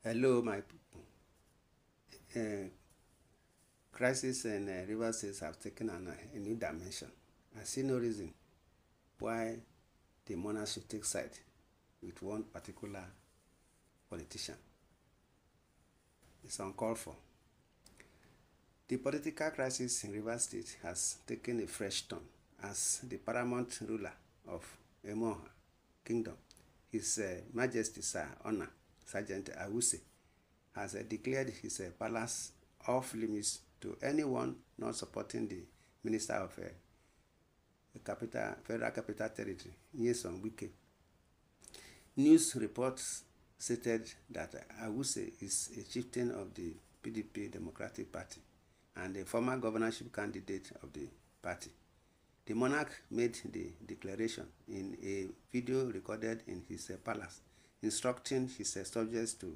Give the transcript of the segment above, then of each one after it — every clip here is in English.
Hello, my people. Crisis in Rivers State have taken a new dimension. I see no reason why the monarch should take side with one particular politician. It's uncalled for. The political crisis in Rivers State has taken a fresh turn as the paramount ruler of Emohua Kingdom, His Majesty Sir Honor Sergeant Awuse, has declared his palace off limits to anyone not supporting the Minister of Federal Capital Territory, Wike. News reports stated that Awuse is a chieftain of the PDP Democratic Party and a former governorship candidate of the party. The monarch made the declaration in a video recorded in his palace, instructing his subjects to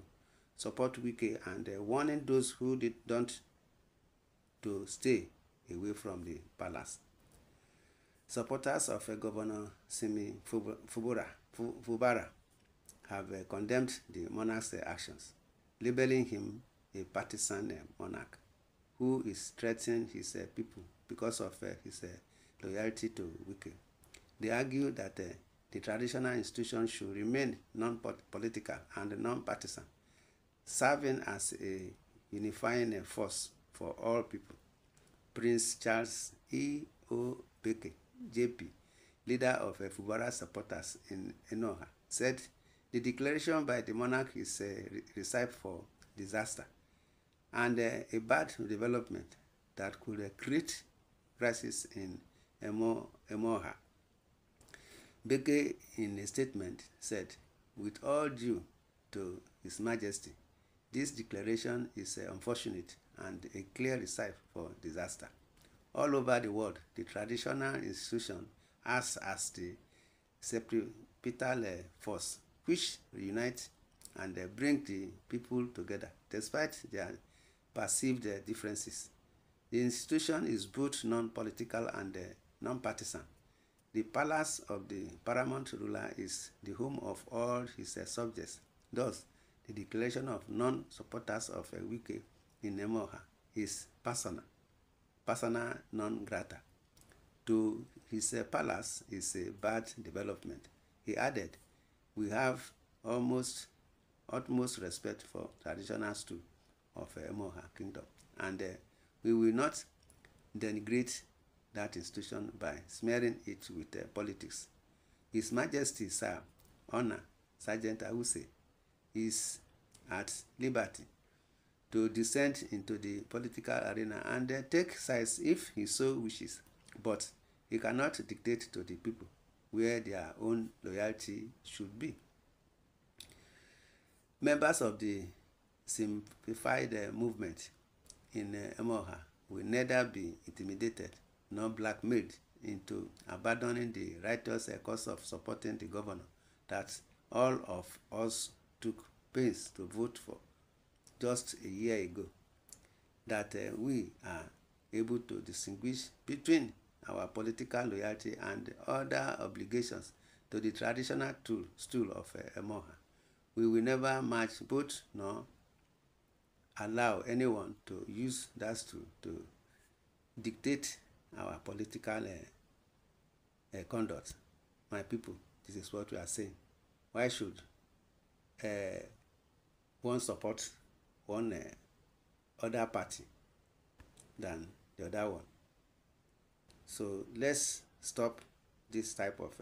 support Wike and warning those who don't to stay away from the palace. Supporters of Governor Simi Fubara have condemned the monarch's actions, labeling him a partisan monarch who is threatening his people because of his loyalty to Wike. They argue that the traditional institution should remain non-political and non-partisan, serving as a unifying force for all people. Prince Charles Emohua, JP, leader of Fubara supporters in Emohua, said the declaration by the monarch is a recipe for disaster and a bad development that could create crisis in Emohua. Beke, in a statement, said, "With all due to His Majesty, this declaration is unfortunate and a clear recipe for disaster. All over the world, the traditional institution acts as the centripetal force which reunites and bring the people together despite their perceived differences. The institution is both non-political and non-partisan. The palace of the paramount ruler is the home of all his subjects. Thus, the declaration of non-supporters of Wike in Emohua is persona non grata. To his palace is a bad development." He added, "We have utmost respect for traditional stew of Emohua Kingdom, and we will not denigrate that institution by smearing it with politics. His Majesty Sir Honor Sergeant Awuse is at liberty to descend into the political arena and take sides if he so wishes, but he cannot dictate to the people where their own loyalty should be." Members of the simplified movement in Emohua will neither be intimidated nor blackmailed into abandoning the righteous cause of supporting the governor that all of us took pains to vote for just a year ago, that we are able to distinguish between our political loyalty and other obligations to the traditional stool of Emohua. We will never match both nor allow anyone to use that stool to dictate our political conduct. My people, this is what we are saying. Why should one support one other party than the other one? So let's stop this type of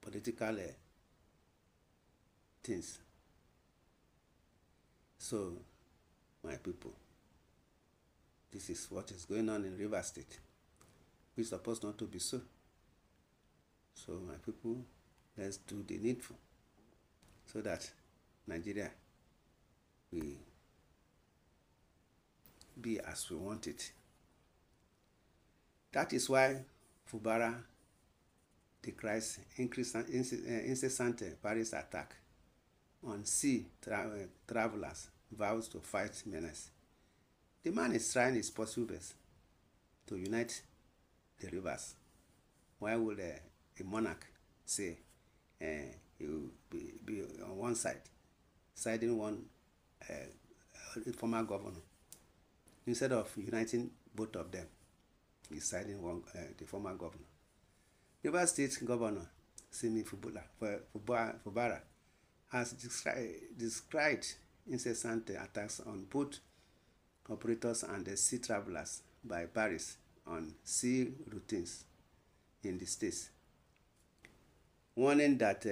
political things. So, my people, this is what is going on in Rivers State. We're supposed not to be so. So, my people, let's do the needful so that Nigeria will be as we want it. That is why Fubara decries incessant Paris attack on sea travelers, vows to fight menace. The man is trying his possible best to unite the rivers. Why would a monarch say he will be on one side, siding one former governor. Instead of uniting both of them, he's siding the former governor. Rivers State Governor Simi Fubara has described incessant attacks on both operators and sea travelers by pirates on sea routines in the states, warning that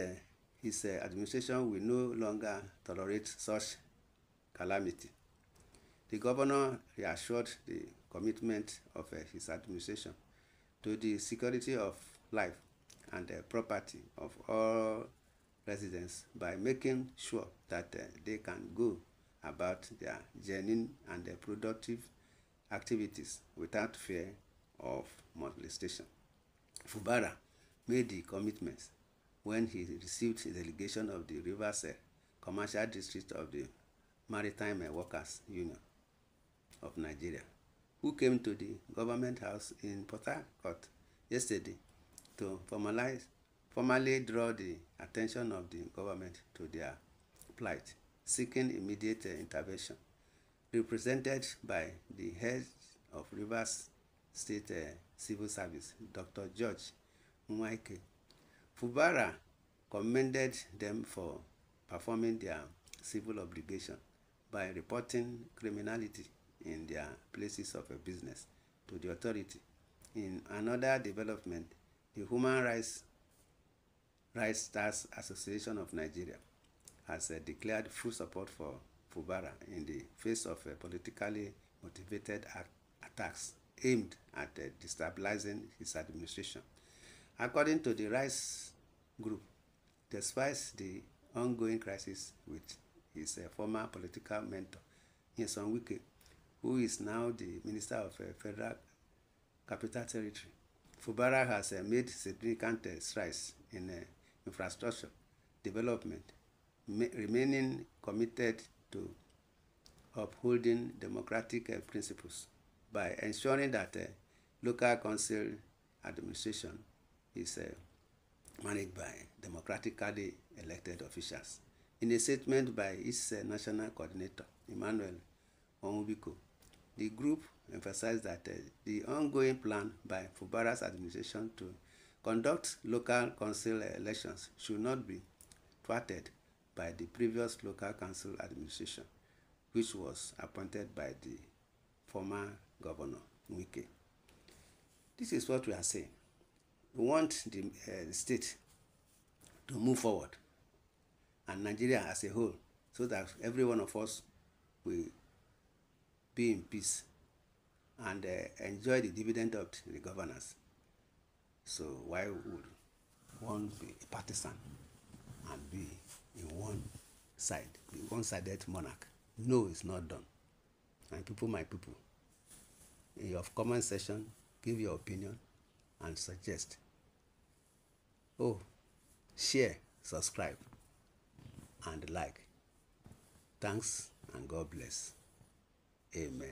his administration will no longer tolerate such calamity. The governor reassured the commitment of his administration to the security of life and property of all residents by making sure that they can go about their genuine and productive activities without fear of molestation. Fubara made the commitments when he received a delegation of the Rivers Commercial District of the Maritime Workers Union of Nigeria, who came to the government house in Port Harcourt yesterday to formally draw the attention of the government to their plight, seeking immediate intervention. Represented by the head of Rivers State Civil Service, Dr. George Wike, Fubara commended them for performing their civil obligation by reporting criminality in their places of business to the authority. In another development, the Human Rights Stars Association of Nigeria has declared full support for Fubara in the face of politically motivated attacks aimed at destabilizing his administration. According to the Rights Group, despite the ongoing crisis with his former political mentor, Wike, who is now the Minister of Federal Capital Territory, Fubara has made significant strides in infrastructure development, remaining committed to upholding democratic principles by ensuring that local council administration is managed by democratically elected officials. In a statement by its national coordinator, Owunbiko, the group emphasized that the ongoing plan by Fubara's administration to conduct local council elections should not be thwarted by the previous local council administration, which was appointed by the former governor, Wike. This is what we are saying. We want the state to move forward, and Nigeria as a whole, so that every one of us will be in peace and enjoy the dividend of the governance. So why would one be partisan and be in one side, be one-sided monarch? No, it's not done. My people, in your comment section, give your opinion and suggest. Share, subscribe, and like. Thanks and God bless. Amen.